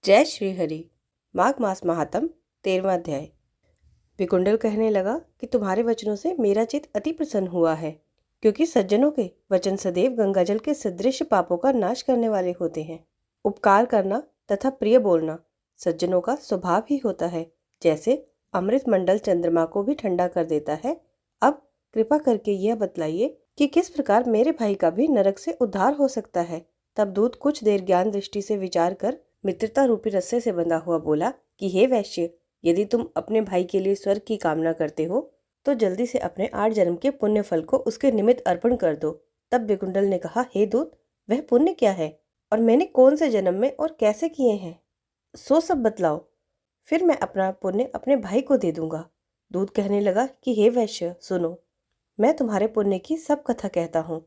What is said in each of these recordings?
जय श्री हरि। माघ मास महात्म 13वां अध्याय। विकुंडल कहने लगा कि तुम्हारे वचनों से मेरा चित्त अति प्रसन्न हुआ है, क्योंकि सज्जनों के वचन सदैव गंगाजल के सदृश पापों का नाश करने वाले होते हैं। उपकार करना तथा प्रिय बोलना सज्जनों का स्वभाव ही होता है, जैसे अमृत मंडल चंद्रमा को भी ठंडा कर देता है। अब कृपा करके यह बतलाइए कि किस प्रकार मेरे भाई का भी नरक से उद्धार हो सकता है। तब दूत कुछ देर ज्ञान दृष्टि से विचार कर मित्रता रूपी रस्से से बंधा हुआ बोला कि हे वैश्य, यदि तुम अपने भाई के लिए स्वर्ग की कामना करते हो तो जल्दी से अपने 8 जन्म के पुण्य फल को उसके निमित्त अर्पण कर दो। तब विकुंडल ने कहा, हे दूत, वह पुण्य क्या है और मैंने कौन से जन्म में और कैसे किए हैं, सो सब बतलाओ, फिर मैं अपना पुण्य अपने भाई को दे दूंगा। दूत कहने लगा कि हे वैश्य, सुनो, मैं तुम्हारे पुण्य की सब कथा कहता हूँ।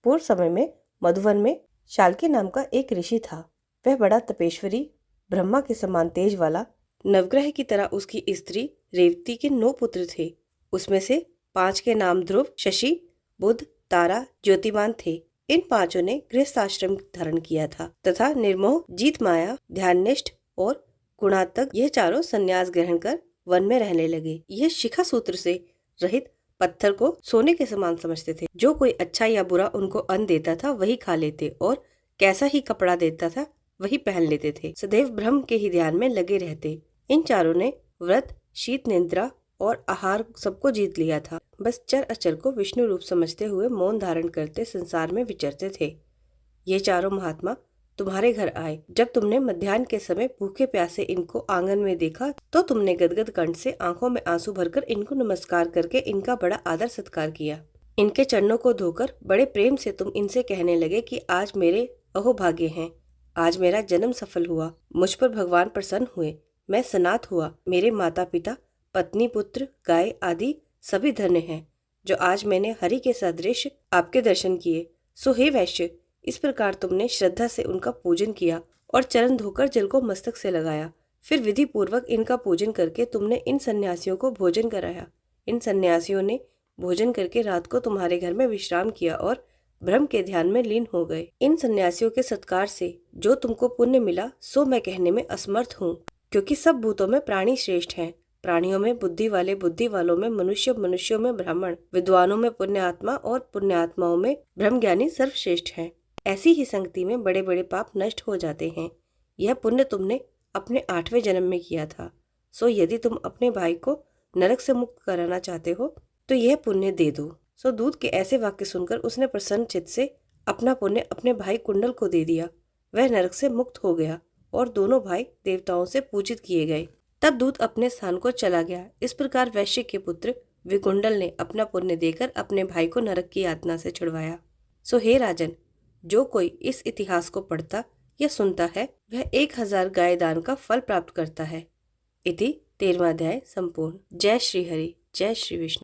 पूर्व समय में मधुवन में शाल्की नाम का एक ऋषि था। वह बड़ा तपेश्वरी, ब्रह्मा के समान तेज वाला, नवग्रह की तरह उसकी स्त्री रेवती के 9 पुत्र थे। उसमें से 5 के नाम ध्रुव, शशि, बुध, तारा, ज्योतिमान थे। इन 5 ने गृहस्थाश्रम धारण किया था तथा निर्मोह, जीत माया, ध्याननिष्ठ और गुणात्मक यह चारों संन्यास ग्रहण कर वन में रहने लगे। यह शिखा सूत्र से रहित पत्थर को सोने के समान समझते थे। जो कोई अच्छा या बुरा उनको अन्न देता था वही खा लेते और कैसा ही कपड़ा देता था वही पहन लेते थे। सदैव ब्रह्म के ही ध्यान में लगे रहते। इन चारों ने व्रत, शीत निद्रा और आहार सबको जीत लिया था। बस चर अचर को विष्णु रूप समझते हुए मौन धारण करते संसार में विचरते थे। ये चारों महात्मा तुम्हारे घर आए। जब तुमने मध्याह्न के समय भूखे प्यासे इनको आंगन में देखा तो तुमने गदगद कंठ से आंखों में आंसू भरकर इनको नमस्कार करके इनका बड़ा आदर सत्कार किया। इनके चरणों को धोकर बड़े प्रेम से तुम इनसे कहने लगे कि आज मेरे अहोभाग्य हैं, आज मेरा जन्म सफल हुआ, मुझ पर भगवान प्रसन्न हुए, मैं सनात हुआ, मेरे माता पिता, पत्नी, पुत्र, गाय आदि सभी धन्य हैं, जो आज मैंने हरि के सदृश आपके दर्शन किए। सो हे वैश्य, इस प्रकार तुमने श्रद्धा से उनका पूजन किया और चरण धोकर जल को मस्तक से लगाया। फिर विधि पूर्वक इनका पूजन करके तुमने इन सन्यासियों को भोजन कराया। इन सन्यासियों ने भोजन करके रात को तुम्हारे घर में विश्राम किया और ब्रह्म के ध्यान में लीन हो गए। इन सन्यासियों के सत्कार से जो तुमको पुण्य मिला सो मैं कहने में असमर्थ हूँ, क्योंकि सब भूतों में प्राणी श्रेष्ठ हैं। प्राणियों में बुद्धि वाले, बुद्धि वालों में मनुष्य, मनुष्यों में ब्राह्मण, विद्वानों में पुण्यात्मा और पुण्यात्माओं में ब्रह्मज्ञानी सर्वश्रेष्ठ हैं। ऐसी ही संगति में बड़े बड़े पाप नष्ट हो जाते हैं। यह पुण्य तुमने अपने 8वें जन्म में किया था। सो यदि तुम अपने भाई को नरक से मुक्त कराना चाहते हो तो यह पुण्य दे दो। सो दूत के ऐसे वाक्य सुनकर उसने प्रसन्न चित्त से अपना पुण्य अपने भाई कुंडल को दे दिया। वह नरक से मुक्त हो गया और दोनों भाई देवताओं से पूजित किए गए। तब दूत अपने स्थान को चला गया। इस प्रकार वैश्य के पुत्र विकुंडल ने अपना पुण्य देकर अपने भाई को नरक की यातना से छुड़वाया। सो हे राजन, जो कोई इस इतिहास को पढ़ता या सुनता है वह 1000 गाय दान का फल प्राप्त करता है। इति 13वां अध्याय संपूर्ण। जय श्री हरि, जय श्री विष्णु।